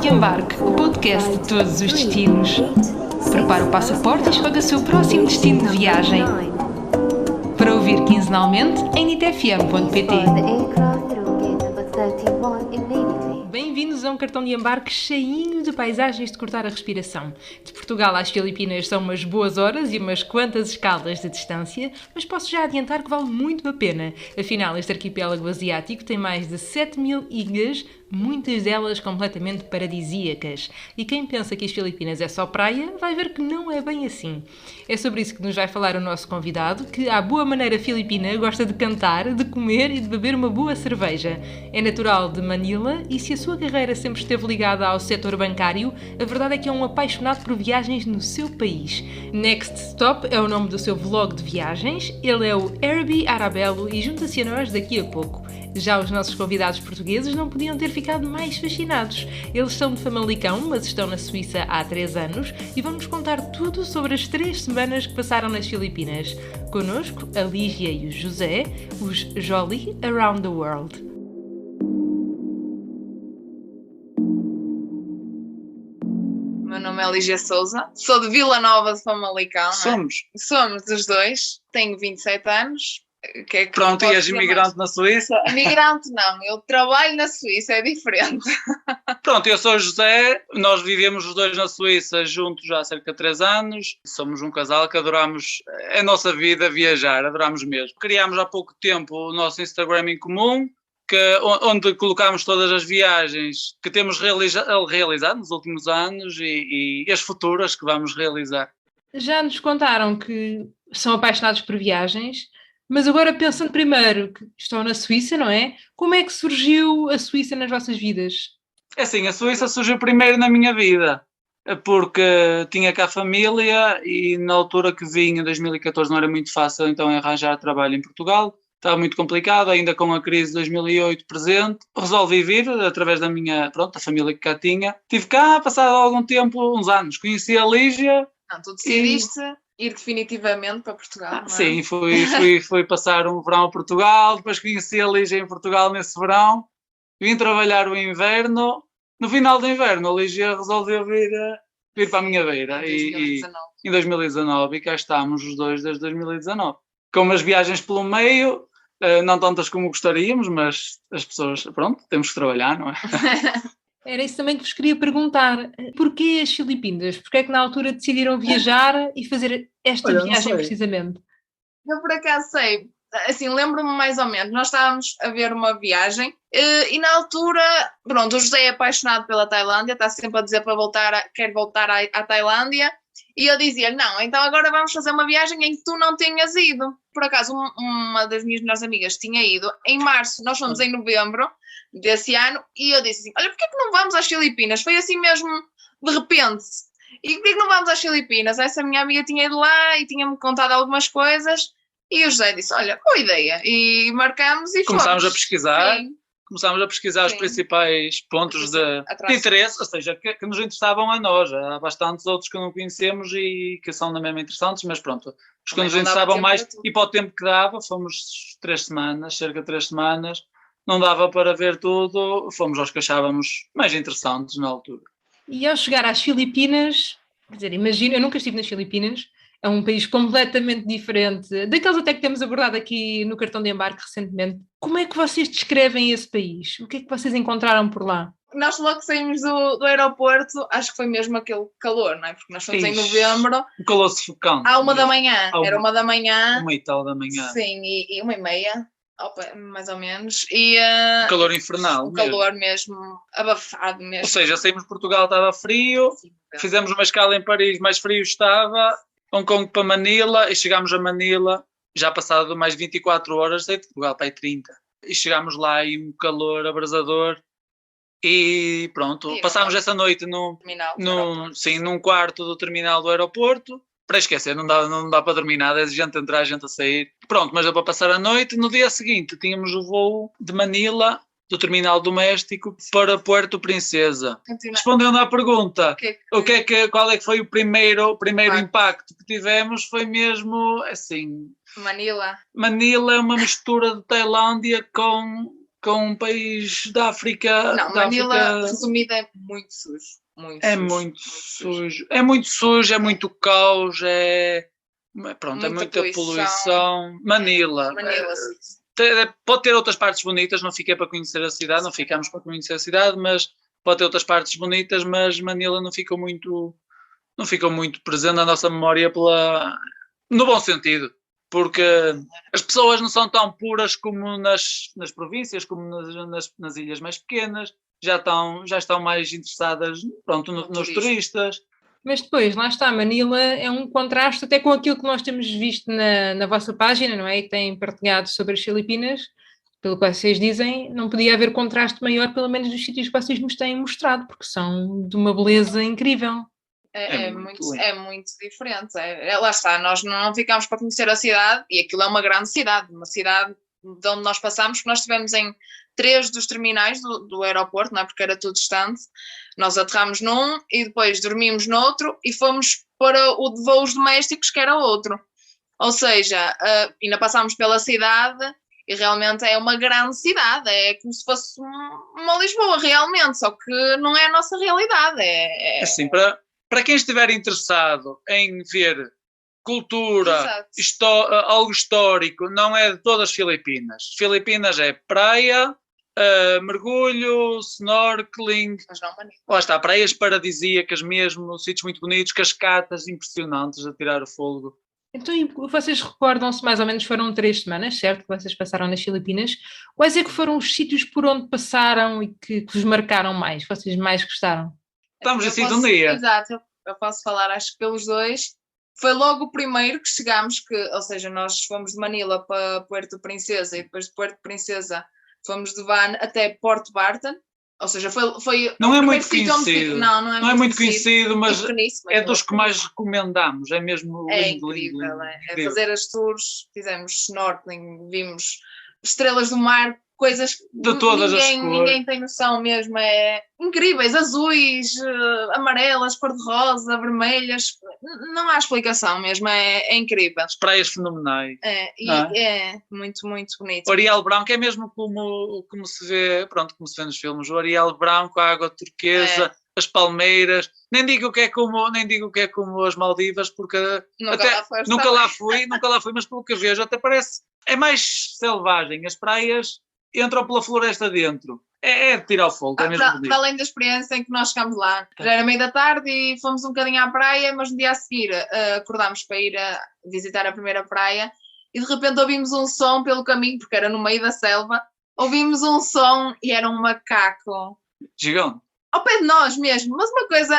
de Embarque, o podcast de todos os destinos. Prepare o passaporte e escolha o seu próximo destino de viagem. Para ouvir quinzenalmente em nitfm.pt. Bem-vindos a um cartão de embarque cheinho de paisagens de cortar a respiração. De Portugal às Filipinas são umas boas horas e umas quantas escalas de distância, mas posso já adiantar que vale muito a pena. Afinal, este arquipélago asiático tem mais de 7.000 ilhas, muitas delas completamente paradisíacas. E quem pensa que as Filipinas é só praia, vai ver que não é bem assim. É sobre isso que nos vai falar o nosso convidado, que à boa maneira filipina gosta de cantar, de comer e de beber uma boa cerveja. É natural de Manila e se a sua carreira sempre esteve ligada ao setor bancário, a verdade é que é um apaixonado por viagens no seu país. Next Stop é o nome do seu vlog de viagens. Ele é o Herbie Arabello e junta-se a nós daqui a pouco. Já os nossos convidados portugueses não podiam ter ficado mais fascinados. Eles são de Famalicão, mas estão na Suíça há 3 anos e vão-nos contar tudo sobre as 3 semanas que passaram nas Filipinas. Connosco, a Lígia e o José, os Jolly Around the World. Meu nome é Lígia Souza, sou de Vila Nova de Famalicão. Somos os dois, tenho 27 anos. Pronto, e és imigrante na Suíça? Imigrante não, eu trabalho na Suíça, é diferente. Pronto, eu sou o José, nós vivemos os dois na Suíça juntos já há cerca de 3 anos. Somos um casal que adoramos a nossa vida, viajar, adoramos mesmo. Criámos há pouco tempo o nosso Instagram em comum, onde colocámos todas as viagens que temos realizado nos últimos anos e as futuras que vamos realizar. Já nos contaram que são apaixonados por viagens, mas agora pensando primeiro que estão na Suíça, não é? Como é que surgiu a Suíça nas vossas vidas? É assim, a Suíça surgiu primeiro na minha vida, porque tinha cá família e na altura que vim, em 2014, não era muito fácil então arranjar trabalho em Portugal. Estava muito complicado, ainda com a crise de 2008 presente. Resolvi vir através da minha, a família que cá tinha. Estive cá, passado algum tempo, uns anos. Conheci a Lígia. Não, tu decidiste ir definitivamente para Portugal, não é? Sim, fui passar um verão a Portugal, depois conheci a Lígia em Portugal nesse verão. Vim trabalhar o inverno. No final do inverno, a Lígia resolveu vir para a minha beira. Em 2019. E cá estamos os dois desde 2019. Com umas viagens pelo meio, não tantas como gostaríamos, mas as pessoas, temos que trabalhar, não é? Era isso também que vos queria perguntar. Porquê as Filipinas? Porquê é que na altura decidiram viajar e fazer esta viagem precisamente? Eu por acaso sei, assim, lembro-me mais ou menos, nós estávamos a ver uma viagem e na altura, o José é apaixonado pela Tailândia, está sempre a dizer quer voltar à Tailândia. E eu dizia-lhe, não, então agora vamos fazer uma viagem em que tu não tenhas ido. Por acaso, uma das minhas melhores amigas tinha ido em março, nós fomos em novembro desse ano, e eu disse assim, olha, porquê que não vamos às Filipinas? Foi assim mesmo, de repente. E porquê que não vamos às Filipinas? Essa minha amiga tinha ido lá e tinha-me contado algumas coisas, e o José disse, olha, boa ideia. E marcamos e começámos a pesquisar. Sim. Começámos a pesquisar os principais pontos de interesse, ou seja, que nos interessavam a nós. Há bastantes outros que não conhecemos e que são também interessantes, mas os que nos interessavam mais, e para o tempo que dava, fomos 3 semanas, cerca de 3 semanas, não dava para ver tudo, fomos aos que achávamos mais interessantes na altura. E ao chegar às Filipinas, quer dizer, imagino, eu nunca estive nas Filipinas, é um país completamente diferente, daqueles até que temos abordado aqui no cartão de embarque recentemente. Como é que vocês descrevem esse país? O que é que vocês encontraram por lá? Nós logo que saímos do aeroporto, acho que foi mesmo aquele calor, não é? Porque nós fomos em novembro. Um calor sufocante. À 1 da manhã. Era 1 da manhã. 1h da manhã. Sim, e 1h30, mais ou menos. E, calor infernal. Calor mesmo, abafado mesmo. Ou seja, saímos de Portugal, estava frio, fizemos uma escala em Paris, mais frio estava, Hong Kong para Manila, e chegámos a Manila, já passado mais 24 horas, saí de Portugal para aí 30. E chegámos lá e um calor abrasador. E pronto, passámos essa noite num quarto do terminal do aeroporto. Para esquecer, não dá para dormir nada, é gente a entrar, gente a sair. Pronto, mas deu para passar a noite. No dia seguinte tínhamos o voo de Manila, do terminal doméstico, para Puerto Princesa. Respondendo à pergunta, qual é que foi o primeiro impacto que tivemos, foi mesmo assim... Manila. Manila é uma mistura de Tailândia com com um país da África. Não, da Manila, África, resumida, é muito sujo. Muito é sujo. muito sujo. É muito sujo, é muito caos, pronto, é Muita muita poluição. Manila. Manila, sim. Pode ter outras partes bonitas, não fiquei para conhecer a cidade, não ficámos para conhecer a cidade, mas pode ter outras partes bonitas, mas Manila não ficou muito presente na nossa memória no bom sentido, porque as pessoas não são tão puras como nas províncias, como nas ilhas mais pequenas, já estão mais interessadas, pronto, nos turistas. Mas depois, lá está, Manila é um contraste até com aquilo que nós temos visto na vossa página, não é? E que têm partilhado sobre as Filipinas. Pelo que vocês dizem, não podia haver contraste maior, pelo menos nos sítios que vocês nos têm mostrado, porque são de uma beleza incrível. É muito diferente. Lá está, nós não ficámos para conhecer a cidade, e aquilo é uma grande cidade, uma cidade de onde nós passamos, que nós estivemos em 3 dos terminais do aeroporto, não é? Porque era tudo distante. Nós aterramos num e depois dormimos noutro e fomos para o de voos domésticos, que era outro. Ou seja, ainda passámos pela cidade e realmente é uma grande cidade, é como se fosse uma Lisboa realmente, só que não é a nossa realidade. Assim, para quem estiver interessado em ver cultura, algo histórico, não é de todas as Filipinas. Filipinas é praia, mergulho, snorkeling, Mas não Manila. Lá está, praias paradisíacas mesmo, sítios muito bonitos, cascatas impressionantes a tirar o fôlego. Então, e vocês recordam-se, mais ou menos foram 3 semanas, certo? Que vocês passaram nas Filipinas. Quais é que foram os sítios por onde passaram e que vos marcaram mais, que vocês mais gostaram? Estamos em sintonia. Exato, eu posso falar, acho que pelos dois. Foi logo o primeiro que chegámos, ou seja, nós fomos de Manila para Puerto Princesa e depois de Puerto Princesa fomos de van até Port Barton. Ou seja, foi não é muito conhecido. Não é muito conhecido, mas é dos que mais recomendamos. É mesmo lindo, incrível. Lindo. É fazer as tours, fizemos snorkeling, vimos estrelas do mar, coisas de todas as cores. Ninguém tem noção mesmo. É incríveis, azuis, amarelas, cor-de-rosa, vermelhas. Não há explicação mesmo, é incrível. As praias fenomenais. É muito, muito bonito. O Ariel branco é mesmo como se vê, pronto, como se vê nos filmes. O Ariel branco, a água turquesa, as palmeiras. Nem digo que é como as Maldivas, porque nunca lá fui, mas pelo que vejo até parece, é mais selvagem. As praias entram pela floresta dentro. É de tirar o fogo, é mesmo bonito. Para além da experiência em que nós chegámos lá, já era meio da tarde e fomos um bocadinho à praia, mas no dia a seguir acordámos para ir visitar a primeira praia e de repente ouvimos um som pelo caminho, porque era no meio da selva, ouvimos um som e era um macaco. Gigante. Ao pé de nós mesmo, mas uma coisa,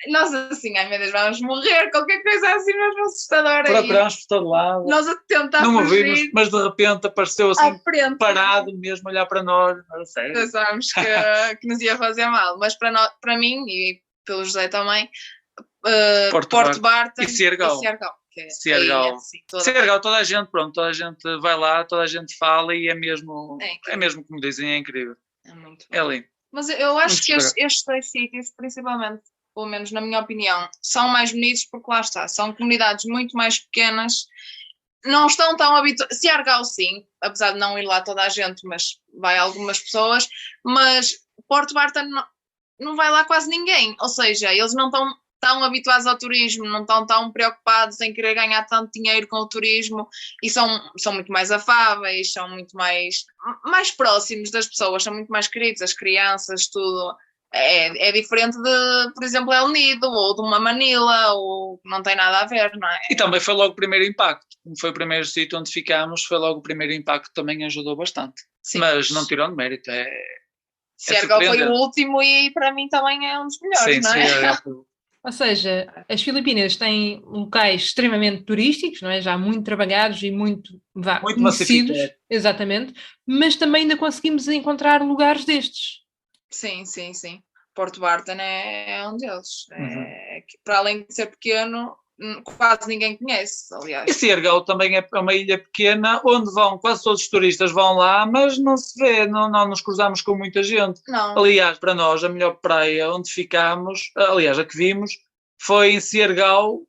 nós assim, ai meu Deus, vamos morrer, qualquer coisa assim mesmo assustadora. Procuramos por todo lado. Nós a tentar não ouvimos, mas de repente apareceu assim, parado mesmo, olhar para nós. Sério. Pensámos que nos ia fazer mal, mas para mim e pelo José também, Porto Barton e Siargao. Siargao, toda a gente vai lá, toda a gente fala e é mesmo como dizem, é incrível. É muito bom. É lindo. Mas eu acho que estes 2 sítios, principalmente, pelo menos na minha opinião, são mais bonitos porque lá está, são comunidades muito mais pequenas, não estão tão habituadas. Siargao sim, apesar de não ir lá toda a gente, mas vai algumas pessoas, mas Porto Barton não vai lá quase ninguém, ou seja, eles não estão tão habituados ao turismo, não estão tão preocupados em querer ganhar tanto dinheiro com o turismo e são muito mais afáveis, são muito mais próximos das pessoas, são muito mais queridos, as crianças, tudo. É diferente de, por exemplo, El Nido ou de uma Manila, ou não tem nada a ver, não é? E também foi logo o primeiro impacto, como foi o primeiro sítio onde ficámos, foi logo o primeiro impacto que também ajudou bastante. Sim. Mas não tirou de mérito, Siargao foi o último e para mim também é um dos melhores, não é? Ou seja, as Filipinas têm locais extremamente turísticos, não é? Já muito trabalhados e muito conhecidos, exatamente, mas também ainda conseguimos encontrar lugares destes. Sim. Porto Barton é um deles. Para além de ser pequeno, quase ninguém conhece, aliás. E Siargao também é uma ilha pequena, onde quase todos os turistas vão lá, mas não se vê, não nos cruzamos com muita gente. Não. Aliás, para nós, a melhor praia onde ficámos, aliás, a que vimos, foi em Siargao,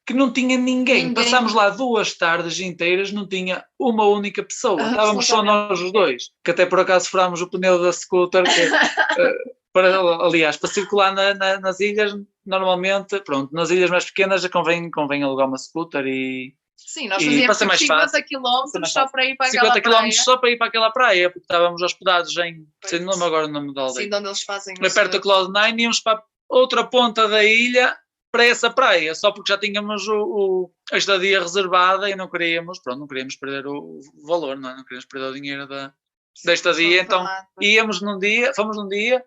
que não tinha ninguém. Ninguém. Passámos lá 2 tardes inteiras, não tinha uma única pessoa. Estávamos só nós os dois. Que até por acaso furámos o pneu da scooter. Aliás, para circular nas ilhas, normalmente, pronto, nas ilhas mais pequenas convém alugar uma scooter e... Sim, nós fazíamos 50 km só para ir para aquela 50 km praia. só para ir para aquela praia, porque estávamos hospedados em... Não lembro agora o nome da aldeia. Sim, de onde eles fazem É perto da Cloud9 e íamos para outra ponta da ilha para essa praia, só porque já tínhamos a estadia reservada e não queríamos perder o valor, não é? Não queríamos perder o dinheiro da estadia, então fomos num dia,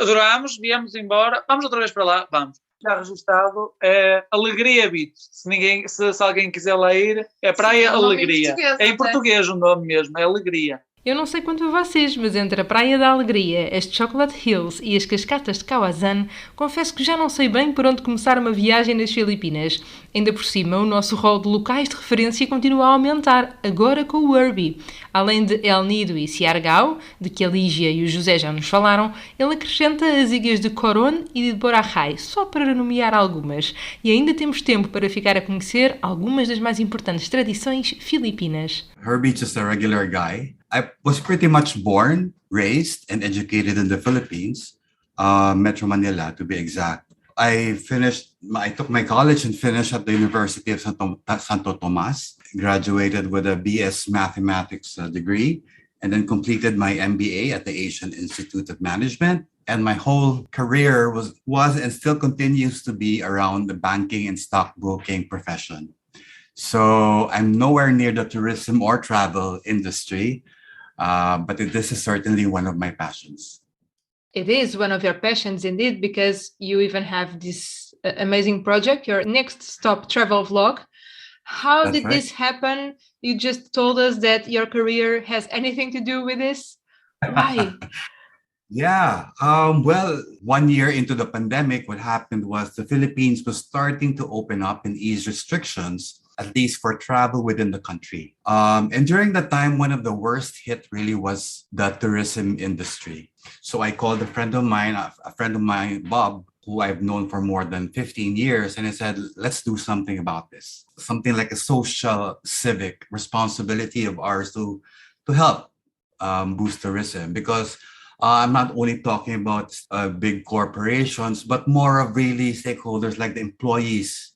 adorámos, viemos embora, vamos outra vez para lá, vamos. Já registado, é Alegria Beach, se alguém quiser lá ir, é Praia Alegria, é em português o nome mesmo, é Alegria. Eu não sei quanto a vocês, mas entre a Praia da Alegria, as Chocolate Hills e as cascatas de Cauazán, confesso que já não sei bem por onde começar uma viagem nas Filipinas. Ainda por cima, o nosso rol de locais de referência continua a aumentar, agora com o Urbi. Além de El Nido e Siargao, de que a Lígia e o José já nos falaram, ele acrescenta as ilhas de Coron e de Boracay, só para nomear algumas. E ainda temos tempo para ficar a conhecer algumas das mais importantes tradições filipinas. Herbie is a regular guy. I was pretty much born, raised, and educated in the Philippines, Metro Manila to be exact. I took my college and finished at the University of Santo Tomas, graduated with a BS Mathematics degree, and then completed my MBA at the Asian Institute of Management. And my whole career was and still continues to be around the banking and stockbroking profession. So I'm nowhere near the tourism or travel industry, but this is certainly one of my passions. It is one of your passions indeed, because you even have this amazing project, your Next Stop travel vlog. How did this happen? You just told us that your career has anything to do with this. Why? Yeah. Well, 1 year into the pandemic, what happened was the Philippines was starting to open up and ease restrictions, at least for travel within the country. And during that time, one of the worst hit really was the tourism industry. So I called a friend of mine, Bob, who I've known for more than 15 years. And I said, let's do something about this. Something like a social, civic responsibility of ours to help boost tourism. Because I'm not only talking about big corporations, but more of really stakeholders like the employees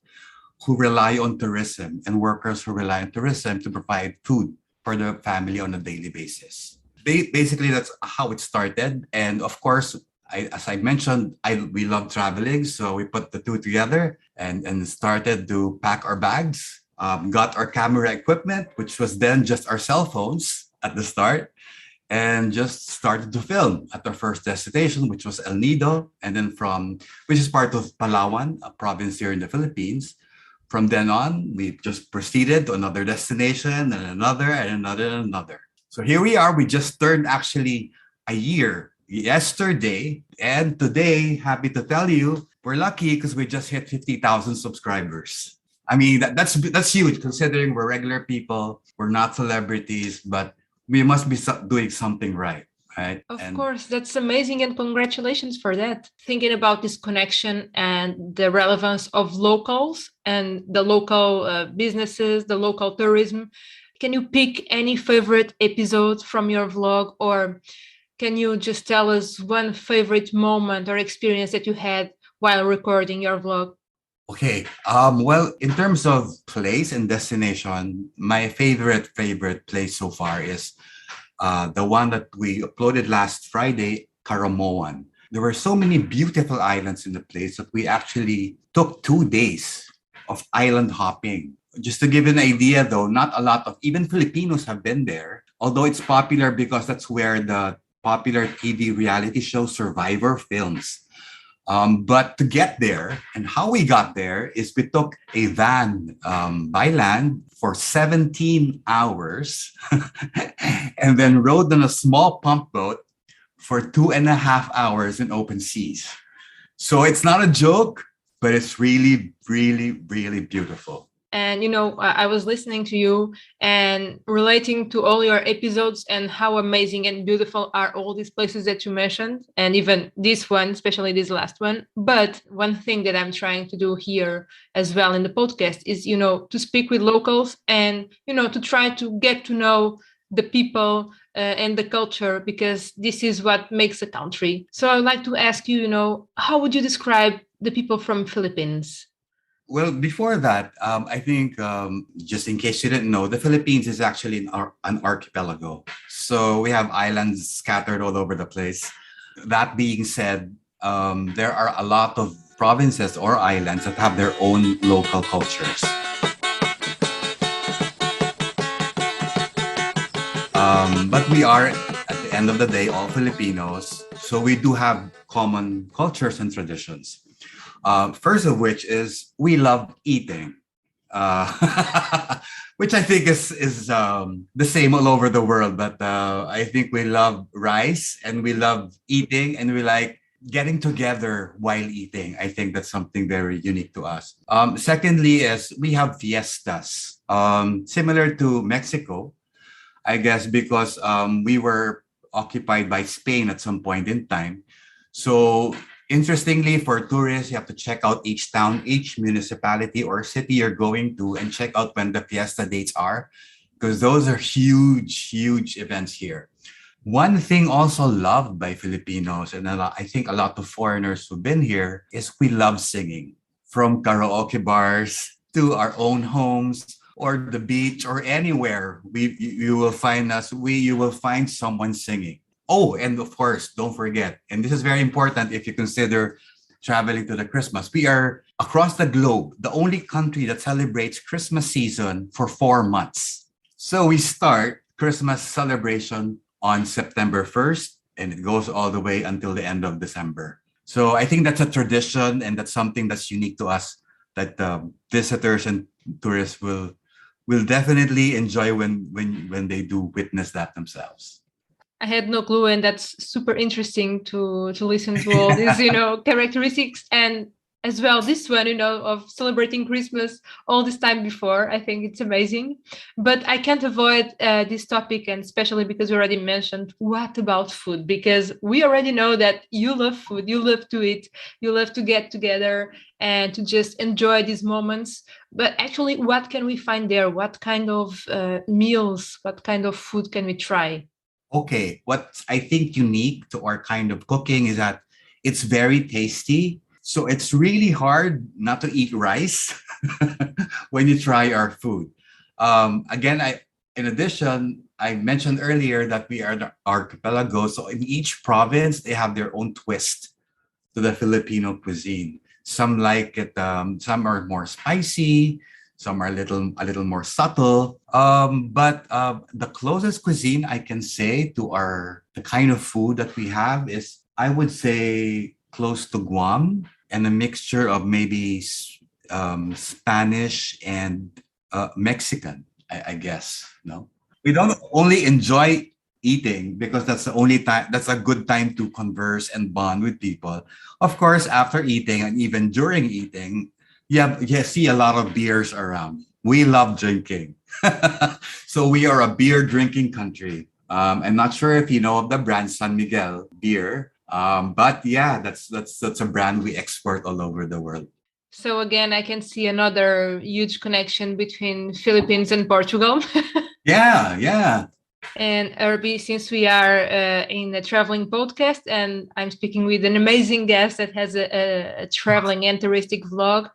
who rely on tourism and workers who rely on tourism to provide food for their family on a daily basis. Basically, that's how it started. And of course, as I mentioned, we love traveling. So we put the two together and started to pack our bags, got our camera equipment, which was then just our cell phones at the start, and just started to film at our first destination, which was El Nido, and then which is part of Palawan, a province here in the Philippines. From then on, we just proceeded to another destination and another and another and another. So here we are. We just turned actually a year yesterday. And today, happy to tell you, we're lucky because we just hit 50,000 subscribers. I mean, that's huge considering we're regular people. We're not celebrities, but we must be doing something right. Right? Of course, that's amazing, and congratulations for that. Thinking about this connection and the relevance of locals and the local businesses, the local tourism, can you pick any favorite episode from your vlog, or can you just tell us one favorite moment or experience that you had while recording your vlog? Okay. Well, in terms of place and destination, my favorite place so far is the one that we uploaded last Friday, Karamoan. There were so many beautiful islands in the place that we actually took 2 days of island hopping. Just to give you an idea though, not a lot of, even Filipinos have been there, although it's popular because that's where the popular TV reality show Survivor films. But to get there, and how we got there is we took a van by land for 17 hours and then rode on a small pump boat for 2.5 hours in open seas. So it's not a joke, but it's really, really, really beautiful. And, I was listening to you and relating to all your episodes and how amazing and beautiful are all these places that you mentioned. And even this one, especially this last one. But one thing that I'm trying to do here as well in the podcast is, to speak with locals and, to try to get to know the people and the culture, because this is what makes a country. So I would like to ask you, how would you describe the people from Philippines? Well, before that, I think just in case you didn't know, the Philippines is actually an archipelago. So we have islands scattered all over the place. That being said, there are a lot of provinces or islands that have their own local cultures. But we are, at the end of the day, all Filipinos. So we do have common cultures and traditions. First of which is we love eating, which I think is the same all over the world. But I think we love rice and we love eating and we like getting together while eating. I think that's something very unique to us. Secondly is we have fiestas, similar to Mexico, I guess, because we were occupied by Spain at some point in time. So interestingly, for tourists, you have to check out each town, each municipality or city you're going to and check out when the fiesta dates are, because those are huge, huge events here. One thing also loved by Filipinos, and I think a lot of foreigners who've been here, is we love singing. From karaoke bars to our own homes or the beach or anywhere, you will find us, you will find someone singing. Oh, and of course, don't forget, and this is very important if you consider traveling to the Christmas. We are across the globe, the only country that celebrates Christmas season for 4 months. So we start Christmas celebration on September 1st, and it goes all the way until the end of December. So I think that's a tradition, and that's something that's unique to us that visitors and tourists will definitely enjoy when they do witness that themselves. I had no clue, and that's super interesting to listen to all these, characteristics, and as well this one, of celebrating Christmas all this time before. I think it's amazing, but I can't avoid this topic, and especially because we already mentioned, what about food? Because we already know that you love food, you love to eat, you love to get together and to just enjoy these moments. But actually, what can we find there? What kind of meals, what kind of food can we try? Okay, what's I think unique to our kind of cooking is that it's very tasty. So it's really hard not to eat rice when you try our food. Again, in addition, I mentioned earlier that we are the archipelago. So in each province, they have their own twist to the Filipino cuisine. Some like it, some are more spicy, some are a little more subtle. But the closest cuisine I can say to the kind of food that we have is, I would say, close to Guam, and a mixture of maybe Spanish and Mexican, I guess. No, we don't only enjoy eating because that's the only time, that's a good time to converse and bond with people. Of course, after eating and even during eating, you see a lot of beers around. We love drinking. So we are a beer drinking country. I'm not sure if you know of the brand San Miguel beer. But yeah, that's a brand we export all over the world. So again, I can see another huge connection between Philippines and Portugal. Yeah. And Irby, since we are in a traveling podcast and I'm speaking with an amazing guest that has a traveling and touristic vlog,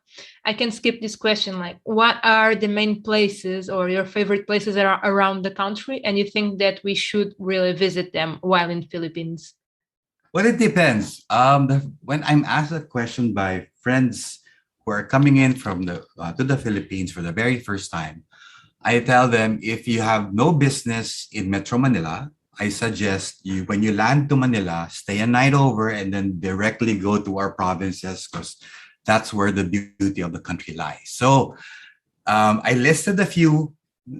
I can skip this question. Like, what are the main places or your favorite places that are around the country, and you think that we should really visit them while in Philippines? Well, it depends. When I'm asked that question by friends who are coming in from to the Philippines for the very first time, I tell them, if you have no business in Metro Manila, I suggest you, when you land to Manila, stay a night over and then directly go to our provinces, because that's where the beauty of the country lies. So I listed a few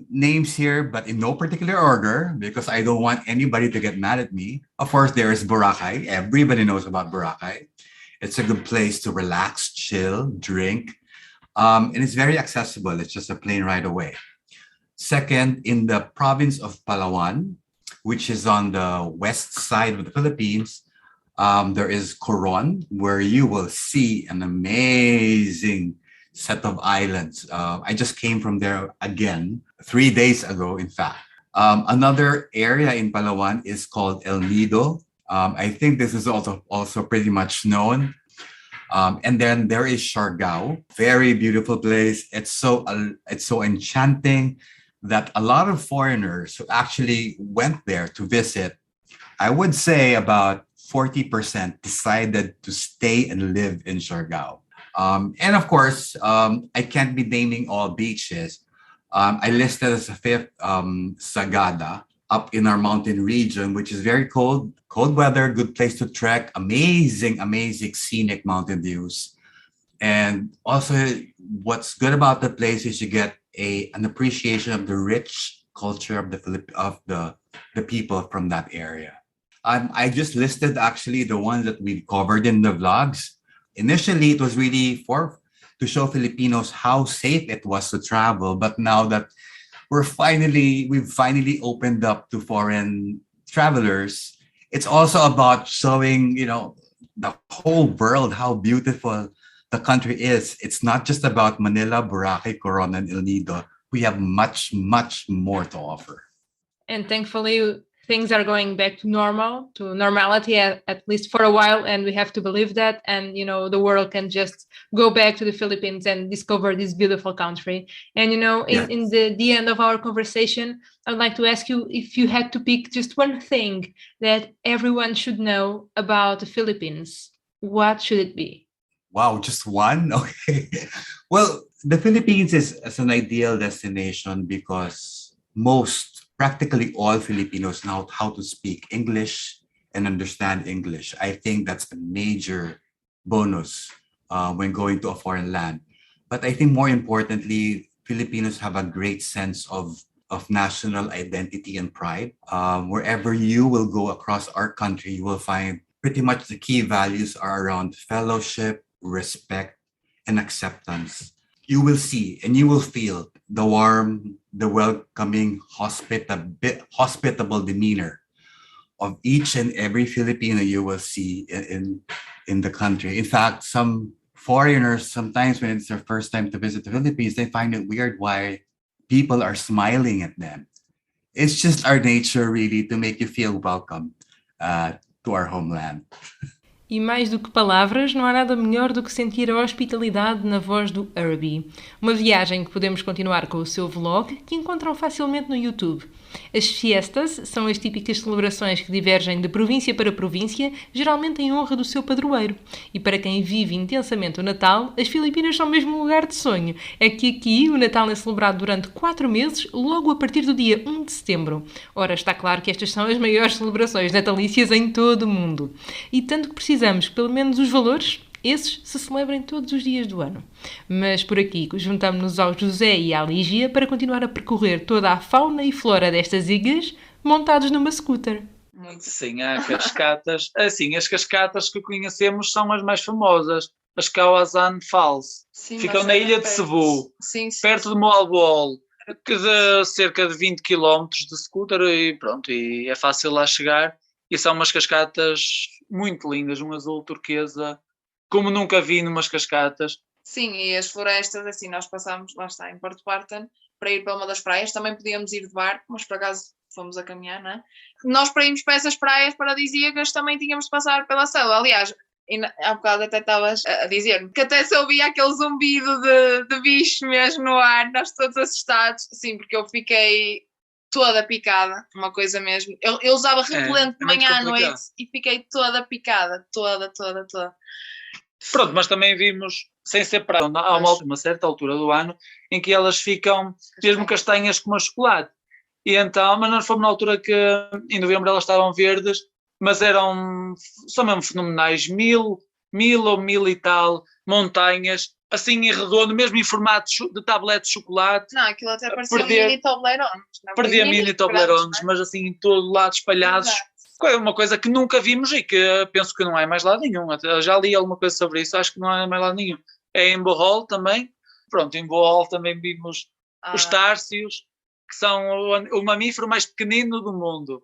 names here, but in no particular order, because I don't want anybody to get mad at me. Of course, there is Boracay. Everybody knows about Boracay. It's a good place to relax, chill, drink. And it's very accessible. It's just a plane ride away. Second, in the province of Palawan, which is on the west side of the Philippines, there is Coron, where you will see an amazing set of islands. I just came from there again 3 days ago, in fact. Another area in Palawan is called El Nido. I think this is also pretty much known. And then there is Siargao, very beautiful place. It's so enchanting that a lot of foreigners who actually went there to visit, I would say about 40% decided to stay and live in Siargao. And of course, I can't be naming all beaches. I listed as a fifth Sagada up in our mountain region, which is very cold weather, good place to trek, amazing scenic mountain views. And also what's good about the place is you get an appreciation of the rich culture of the people from that area. I just listed actually the ones that we've covered in the vlogs. Initially, it was really to show Filipinos how safe it was to travel. But now that we've finally opened up to foreign travelers, it's also about showing, the whole world how beautiful the country is. It's not just about Manila, Boracay, Coron, and El Nido. We have much, much more to offer. And thankfully, things are going back to normality at least for a while, and we have to believe that. And the world can just go back to the Philippines and discover this beautiful country. And in the end of our conversation, I'd like to ask you if you had to pick just one thing that everyone should know about the Philippines, what should it be? Wow, just one? Okay. Well, the Philippines is an ideal destination because practically all Filipinos know how to speak English and understand English. I think that's a major bonus when going to a foreign land. But I think more importantly, Filipinos have a great sense of national identity and pride. Wherever you will go across our country, you will find pretty much the key values are around fellowship, respect, and acceptance. You will see and you will feel the warm, the welcoming, hospitable demeanor of each and every Filipino you will see in the country. In fact, some foreigners, sometimes when it's their first time to visit the Philippines, they find it weird why people are smiling at them. It's just our nature, really, to make you feel welcome to our homeland. E mais do que palavras, não há nada melhor do que sentir a hospitalidade na voz do Herbie. Uma viagem que podemos continuar com o seu vlog, que encontram facilmente no YouTube. As fiestas são as típicas celebrações que divergem de província para província, geralmente em honra do seu padroeiro. E para quem vive intensamente o Natal, as Filipinas são mesmo um lugar de sonho. É que aqui o Natal é celebrado durante 4 meses, logo a partir do dia 1 de setembro. Ora, está claro que estas são as maiores celebrações natalícias em todo o mundo. E tanto que precisamos que pelo menos os valores, esses se celebrem todos os dias do ano. Mas por aqui juntamos-nos ao José e à Lígia para continuar a percorrer toda a fauna e flora destas ilhas, montados numa scooter. Sim, há cascatas. Assim, as cascatas que conhecemos são as mais famosas. As Kawasan Falls. Sim, ficam na ilha de Cebu, perto de Moalboal, que de cerca de 20 km de scooter e pronto, e é fácil lá chegar. E são umas cascatas muito lindas, um azul turquesa, como nunca vi numas cascatas. Sim, e as florestas, assim, nós passámos, lá está, em Porto Barton, para ir para uma das praias, também podíamos ir de barco, mas por acaso fomos a caminhar, não é? Nós para irmos para essas praias paradisíacas também tínhamos de passar pela selva, aliás, há bocado até estavas a dizer-me que até se ouvia aquele zumbido de bicho mesmo no ar, nós todos assustados, sim, porque eu fiquei toda picada, uma coisa mesmo. Eu usava repelente de manhã à noite e fiquei toda picada, toda. Pronto, mas também vimos, sem ser praia, há uma certa altura do ano em que elas ficam mesmo castanhas como a chocolate. E então, mas nós fomos na altura que em novembro elas estavam verdes, mas são mesmo fenomenais, 1000 ou 1000 e tal montanhas, assim em redondo, mesmo em formato de tablete de chocolate. Não, aquilo até parecia mini Toblerones. Perdia mini Toblerones, mas assim em todo lado espalhados. É uma coisa que nunca vimos e que penso que não há mais lado nenhum. Já li alguma coisa sobre isso, acho que não há mais lado nenhum. É em Bohol também, pronto, em Bohol também vimos os Ah, társios, que são o mamífero mais pequenino do mundo.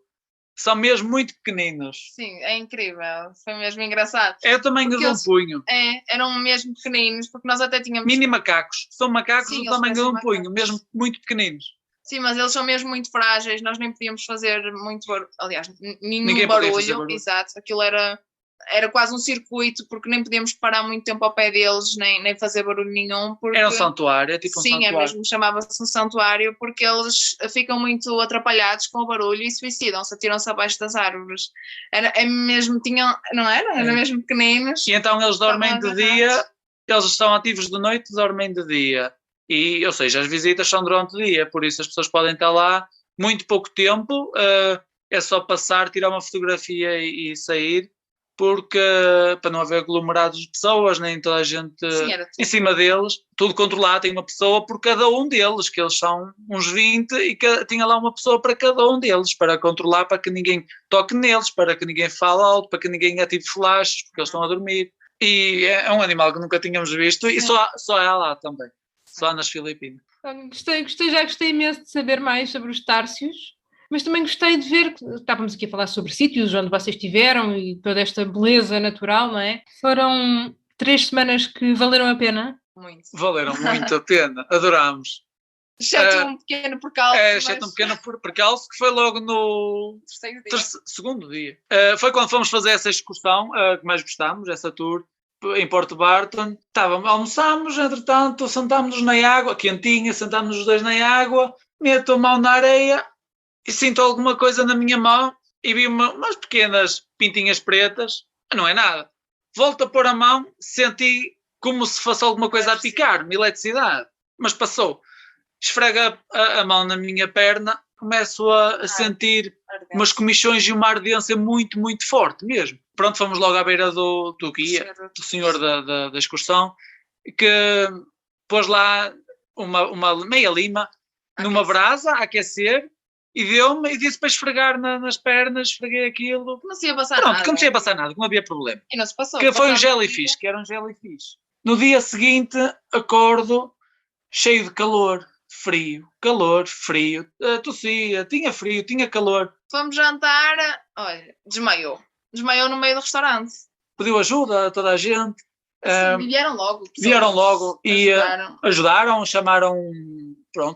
São mesmo muito pequeninos. sim, é incrível. Foi mesmo engraçado. É o tamanho Porque de um eles- punho. Eram mesmo pequeninos, porque nós até tínhamos. Mini macacos. São macacos Sim, do eles tamanho de parecem um punho, macacos. mesmo muito pequeninos. Sim, mas eles são mesmo muito frágeis, nós nem podíamos fazer muito barulho, aliás, nenhum Ninguém podia fazer barulho, barulho. exato, aquilo era quase um circuito, porque nem podíamos parar muito tempo ao pé deles, nem fazer barulho nenhum, porque Era um santuário, é tipo um sim, santuário. é mesmo, chamava-se um santuário, porque eles ficam muito atrapalhados com o barulho e suicidam-se, atiram-se abaixo das árvores. É mesmo, tinham, não era? Era É. mesmo pequeninos. E então eles dormem Estavam de dia, eles estão ativos de noite, dormem de dia. E, ou seja, as visitas são durante o dia, por isso as pessoas podem estar lá muito pouco tempo, é só passar, tirar uma fotografia e sair, porque para não haver aglomerados de pessoas, nem toda a gente Sim, era tudo. em cima deles, tudo controlado, tem uma pessoa por cada um deles, que eles são uns 20 e tinha lá uma pessoa para cada um deles, para controlar, para que ninguém toque neles, para que ninguém fale alto, para que ninguém ative flashes, porque eles estão a dormir. E é um animal que nunca tínhamos visto e só há lá também, só nas Filipinas. Já gostei imenso de saber mais sobre os társios, mas também gostei de ver que estávamos aqui a falar sobre sítios onde vocês estiveram e toda esta beleza natural, não é? Foram 3 semanas que valeram a pena. Muito. Valeram muito a pena, adorámos. Exceto um pequeno percalço. Exceto um pequeno percalço que foi logo no Terceiro dia. segundo dia. Foi quando fomos fazer essa excursão que mais gostámos, essa tour em Porto Barton. Almoçámos, entretanto, sentámos-nos na água, quentinha, sentámos os dois na água, meto a mão na areia e sinto alguma coisa na minha mão e vi umas pequenas pintinhas pretas. Não é nada. Volto a pôr a mão, senti como se fosse alguma coisa a picar-me, eletricidade. Mas passou. Esfrega a mão na minha perna, começo a sentir umas comichões e uma ardência muito, muito forte mesmo. Pronto, fomos logo à beira do guia, do senhor da excursão, que pôs lá uma meia lima numa brasa a aquecer e deu-me e disse para esfregar nas pernas, esfreguei aquilo. Não se ia passar Pronto, nada. que não tinha passar nada, que não havia problema. E não se passou. Que foi um Passámos jellyfish, que era um jellyfish. No dia seguinte, acordo cheio de calor, frio, tossia, tinha frio, tinha calor. Fomos jantar, olha, desmaiou. Desmaiou no meio do restaurante. Pediu ajuda a toda a gente. Sim, vieram logo. pessoas Vieram logo e ajudaram. chamaram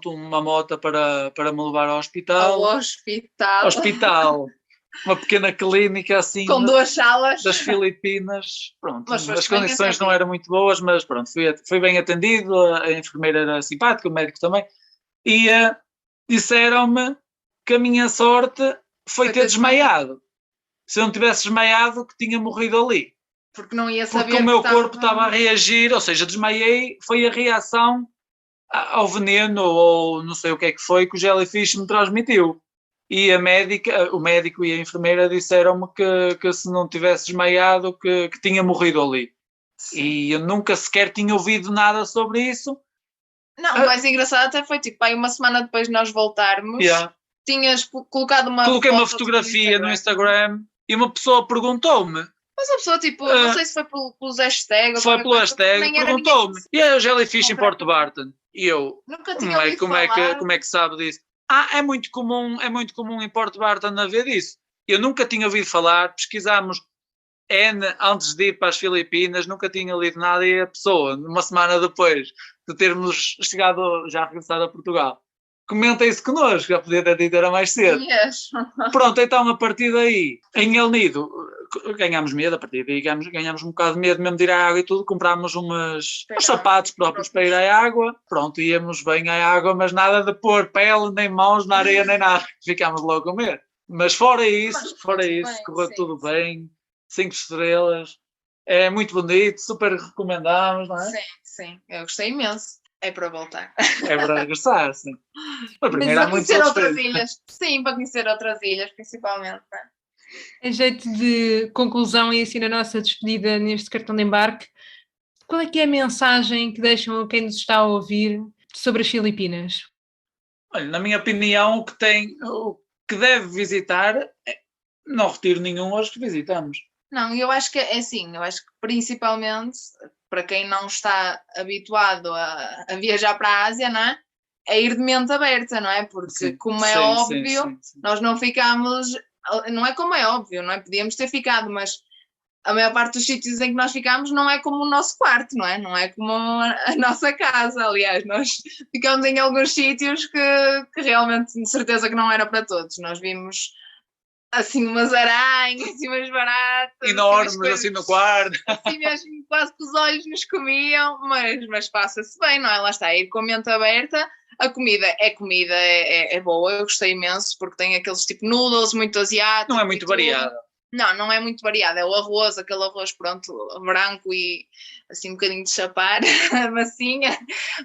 uma moto para me levar ao hospital. Ao hospital. Hospital. Uma pequena clínica assim Com 2 salas. das Filipinas. Pronto, Mas as foste bem condições não atendido. eram muito boas, mas pronto, fui bem atendido, a enfermeira era simpática, o médico também, e disseram-me que a minha sorte foi ter desmaiado. Se eu não tivesse desmaiado, que tinha morrido ali. Porque não ia saber. Porque o meu que corpo estava a reagir, ou seja, desmaiei, foi a reação ao veneno, ou não sei o que é que foi, que o jellyfish me transmitiu. E o médico e a enfermeira disseram-me que se não tivesse desmaiado, que tinha morrido ali. Sim. E eu nunca sequer tinha ouvido nada sobre isso. Não, o mais engraçado até foi tipo, aí uma semana depois de nós voltarmos, tinhas colocado uma Coloquei uma foto fotografia no Instagram e uma pessoa perguntou-me. Mas a pessoa, tipo, não sei se foi pelos hashtags. Foi pelo hashtag, perguntou-me. E é o jellyfish em Porto Barton? E eu, Nunca tinha ouvido falar. como é que sabe disso? É muito comum em Porto Barton haver disso. Eu nunca tinha ouvido falar, pesquisámos antes de ir para as Filipinas, nunca tinha lido nada e a pessoa, uma semana depois de termos já regressado a Portugal, comenta isso connosco, já podia ter dito era mais cedo. Yes. Pronto, então a partir daí, em El Nido, ganhámos medo, a partir daí ganhámos um bocado de medo mesmo de ir à água e tudo, comprámos uns sapatos próprios para ir à água, pronto, íamos bem à água, mas nada de pôr pele, nem mãos na areia, nem nada, ficámos logo a medo. Mas fora isso, correu tudo bem, 5 estrelas, é muito bonito, super recomendamos, não é? Sim, eu gostei imenso. É para voltar. É para regressar, sim. Mas primeiro há para muito conhecer outras ilhas. Sim, para conhecer outras ilhas, principalmente. Em jeito de conclusão e assim na nossa despedida neste cartão de embarque, qual é que é a mensagem que deixam a quem nos está a ouvir sobre as Filipinas? Olha, na minha opinião, o que deve visitar, não retiro nenhum aos que visitamos. Não, eu acho que é assim, eu acho que principalmente para quem não está habituado a viajar para a Ásia, não é? É ir de mente aberta, não é? Porque, Sim, como é sim, óbvio, sim. nós não ficámos. Não é como é óbvio, não é? Podíamos ter ficado, mas a maior parte dos sítios em que nós ficámos não é como o nosso quarto, não é? Não é como a nossa casa. Aliás, nós ficámos em alguns sítios que realmente, de certeza, que não era para todos. Nós vimos assim umas aranhas, assim umas baratas, Enormes, umas assim no quarto. assim mesmo, quase que os olhos nos comiam, mas passa-se bem, não é? Lá está, ir com a mente aberta. A comida é boa, eu gostei imenso, porque tem aqueles tipo noodles muito asiáticos. Não é muito variada. Não é muito variado, é o arroz, aquele arroz pronto, branco e assim um bocadinho de chapar, massinha,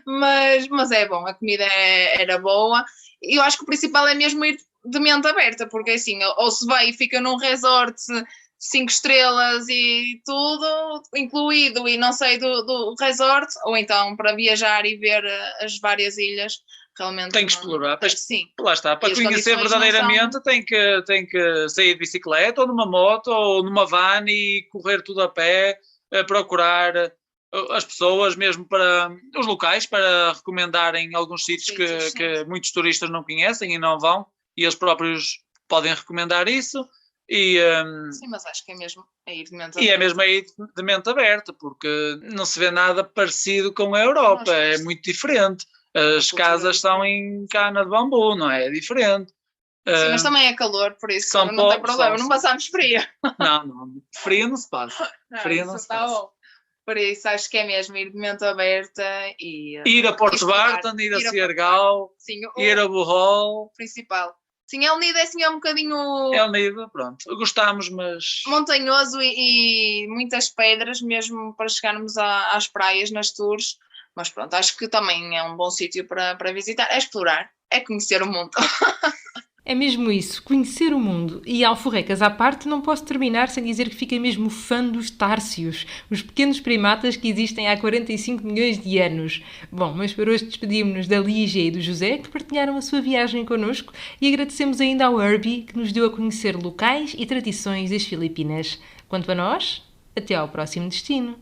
mas é bom, a comida era boa, e eu acho que o principal é mesmo ir de mente aberta, porque assim, ou se vai e fica num resort 5 estrelas e tudo incluído e não sei do resort, ou então para viajar e ver as várias ilhas. Realmente tem que explorar, sim. Lá está, para conhecer condições verdadeiramente tem que sair de bicicleta ou numa moto ou numa van e correr tudo a pé, procurar as pessoas mesmo para os locais, para recomendarem alguns sítios que muitos turistas não conhecem e não vão, e eles próprios podem recomendar isso. Sim, mas acho que é mesmo a ir de mente aberta. E é mesmo aí de mente aberta, porque não se vê nada parecido com a Europa, é muito diferente. As casas são em cana de bambu, não é? É diferente. Sim, mas também é calor, por isso não tem problema, não passámos frio. Não, frio não se passa. Frio não se passa. Bom. Por isso acho que é mesmo ir de mente aberta e ir a Porto Barton, ir a Siergal, ir a Bohol. Principal. Sim, El Nido é assim, é um bocadinho... El Nido, pronto. Gostámos, mas... montanhoso e muitas pedras, mesmo para chegarmos às praias, nas tours. Mas pronto, acho que também é um bom sítio para visitar. É explorar, é conhecer o mundo. É mesmo isso, conhecer o mundo. E alforrecas à parte, não posso terminar sem dizer que fiquei mesmo fã dos társios, os pequenos primatas que existem há 45 milhões de anos. Bom, mas por hoje despedimos-nos da Lígia e do José, que partilharam a sua viagem connosco, e agradecemos ainda ao Herbie, que nos deu a conhecer locais e tradições das Filipinas. Quanto a nós, até ao próximo destino.